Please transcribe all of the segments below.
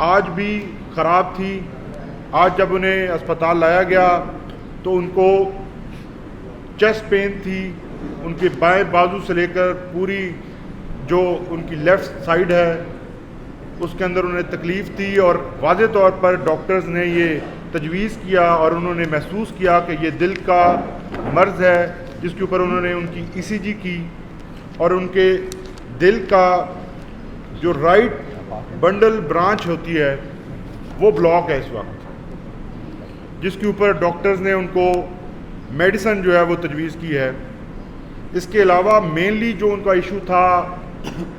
آج بھی خراب تھی. آج جب انہیں اسپتال لایا گیا تو ان کو چیسٹ پین تھی. ان کے بائیں بازو سے لے کر پوری جو ان کی لیفٹ سائیڈ ہے اس کے اندر انہیں تکلیف تھی, اور واضح طور پر ڈاکٹرز نے یہ تجویز کیا اور انہوں نے محسوس کیا کہ یہ دل کا مرض ہے, جس کے اوپر انہوں نے ان کی ای سی جی کی, اور ان کے دل کا جو رائٹ بنڈل برانچ ہوتی ہے وہ بلاک ہے اس وقت, جس کے اوپر ڈاکٹرز نے ان کو میڈیسن جو ہے وہ تجویز کی ہے. اس کے علاوہ مینلی جو ان کا ایشو تھا,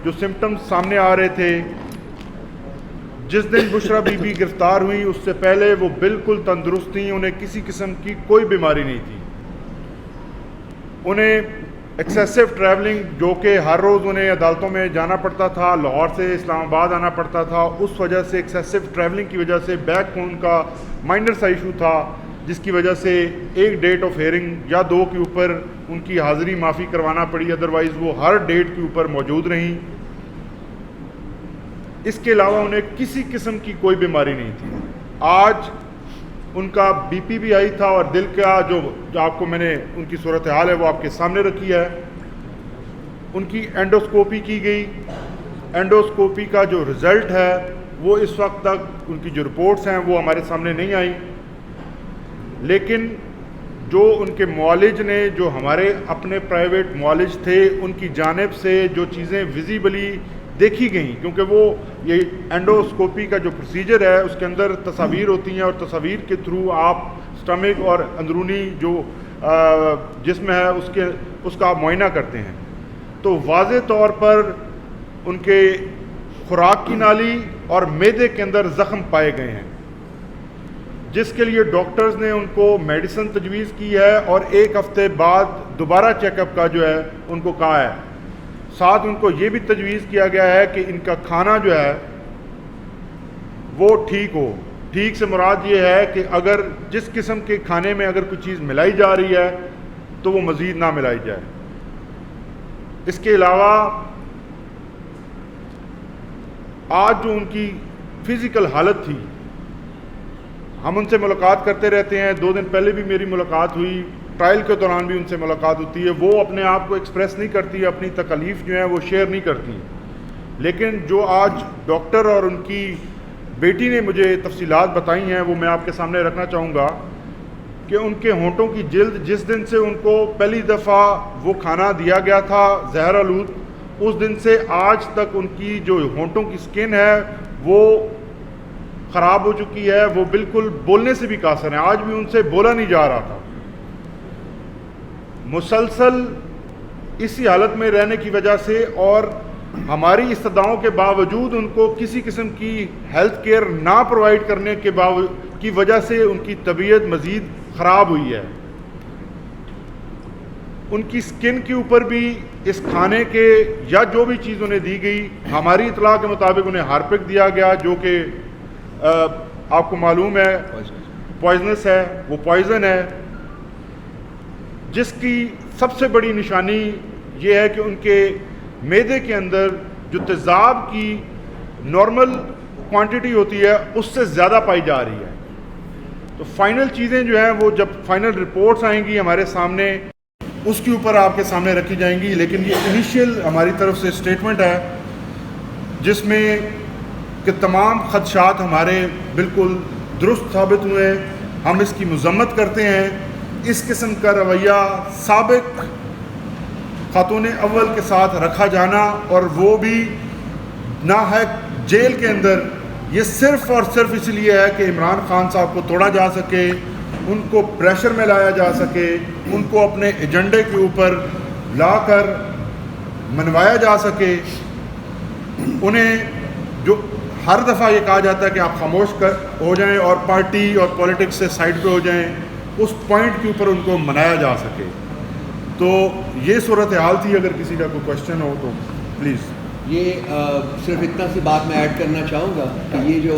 جو سمٹمز سامنے آ رہے تھے, جس دن بشرا بی بی گرفتار ہوئی اس سے پہلے وہ بالکل تندرست تھیں, انہیں کسی قسم کی کوئی بیماری نہیں تھی. انہیں ایکسیسو ٹریولنگ, جو کہ ہر روز انہیں عدالتوں میں جانا پڑتا تھا, لاہور سے اسلام آباد آنا پڑتا تھا, اس وجہ سے ایکسیسو ٹریولنگ کی وجہ سے بیک بون کا مائنر سا ایشو تھا, جس کی وجہ سے ایک ڈیٹ آف ہیئرنگ یا دو کے اوپر ان کی حاضری معافی کروانا پڑی, ادروائز وہ ہر ڈیٹ کے اوپر موجود رہیں. اس کے علاوہ انہیں کسی قسم کی کوئی بیماری نہیں تھی. آج ان کا بی پی بھی آئی تھا, اور دل کا جو آپ کو میں نے ان کی صورتحال ہے وہ آپ کے سامنے رکھی ہے. ان کی اینڈوسکوپی کی گئی. اینڈوسکوپی کا جو رزلٹ ہے وہ اس وقت تک, ان کی جو رپورٹس ہیں وہ ہمارے سامنے نہیں آئیں, لیکن جو ان کے معالج نے, جو ہمارے اپنے پرائیویٹ معالج تھے, ان کی جانب سے جو چیزیں ویزیبلی دیکھی گئیں, کیونکہ وہ یہ اینڈوسکوپی کا جو پروسیجر ہے اس کے اندر تصاویر ہوتی ہیں, اور تصاویر کے تھرو آپ سٹمک اور اندرونی جو جسم ہے اس کا آپ معائنہ کرتے ہیں. تو واضح طور پر ان کے خوراک کی نالی اور معدے کے اندر زخم پائے گئے ہیں, جس کے لیے ڈاکٹرز نے ان کو میڈیسن تجویز کی ہے, اور ایک ہفتے بعد دوبارہ چیک اپ کا جو ہے ان کو کہا ہے. ساتھ ان کو یہ بھی تجویز کیا گیا ہے کہ ان کا کھانا جو ہے وہ ٹھیک ہو. ٹھیک سے مراد یہ ہے کہ اگر جس قسم کے کھانے میں اگر کوئی چیز ملائی جا رہی ہے تو وہ مزید نہ ملائی جائے. اس کے علاوہ آج جو ان کی فزیکل حالت تھی, ہم ان سے ملاقات کرتے رہتے ہیں, 2 دن پہلے بھی میری ملاقات ہوئی, ٹرائل کے دوران بھی ان سے ملاقات ہوتی ہے. وہ اپنے آپ کو ایکسپریس نہیں کرتی, اپنی تکلیف جو ہیں وہ شیئر نہیں کرتی, لیکن جو آج ڈاکٹر اور ان کی بیٹی نے مجھے تفصیلات بتائی ہیں وہ میں آپ کے سامنے رکھنا چاہوں گا. کہ ان کے ہونٹوں کی جلد, جس دن سے ان کو پہلی دفعہ وہ کھانا دیا گیا تھا زہر آلود, اس دن سے آج تک ان کی جو ہونٹوں کی سکن ہے وہ خراب ہو چکی ہے, وہ بالکل بولنے سے بھی قاصر ہیں. آج بھی ان سے بولا نہیں جا رہا تھا. مسلسل اسی حالت میں رہنے کی وجہ سے اور ہماری استدعاؤں کے باوجود ان کو کسی قسم کی ہیلتھ کیئر نہ پرووائڈ کرنے کی وجہ سے ان کی طبیعت مزید خراب ہوئی ہے. ان کی سکن کے اوپر بھی اس کھانے کے یا جو بھی چیز انہیں دی گئی, ہماری اطلاع کے مطابق انہیں ہارپک دیا گیا, جو کہ آپ کو معلوم ہے پوائزنس ہے, وہ پوائزن ہے, جس کی سب سے بڑی نشانی یہ ہے کہ ان کے معدے کے اندر جو تیزاب کی نارمل کوانٹٹی ہوتی ہے اس سے زیادہ پائی جا رہی ہے. تو فائنل چیزیں جو ہیں وہ جب فائنل رپورٹس آئیں گی ہمارے سامنے, اس کے اوپر آپ کے سامنے رکھی جائیں گی. لیکن یہ انیشیل ہماری طرف سے اسٹیٹمنٹ ہے جس میں کہ تمام خدشات ہمارے بالکل درست ثابت ہوئے. ہم اس کی مذمت کرتے ہیں. اس قسم کا رویہ سابق خاتون اول کے ساتھ رکھا جانا, اور وہ بھی ناحق جیل کے اندر, یہ صرف اور صرف اس لیے ہے کہ عمران خان صاحب کو توڑا جا سکے, ان کو پریشر میں لایا جا سکے, ان کو اپنے ایجنڈے کے اوپر لا کر منوایا جا سکے. انہیں جو ہر دفعہ یہ کہا جاتا ہے کہ آپ خاموش ہو جائیں اور پارٹی اور پولیٹکس سے سائڈ پہ ہو جائیں, اس پوائنٹ کے اوپر ان کو منایا جا سکے. تو یہ صورتحال تھی. اگر کسی کا کوئی کوشچن ہو تو پلیز. یہ صرف اتنا سی بات میں ایڈ کرنا چاہوں گا کہ یہ جو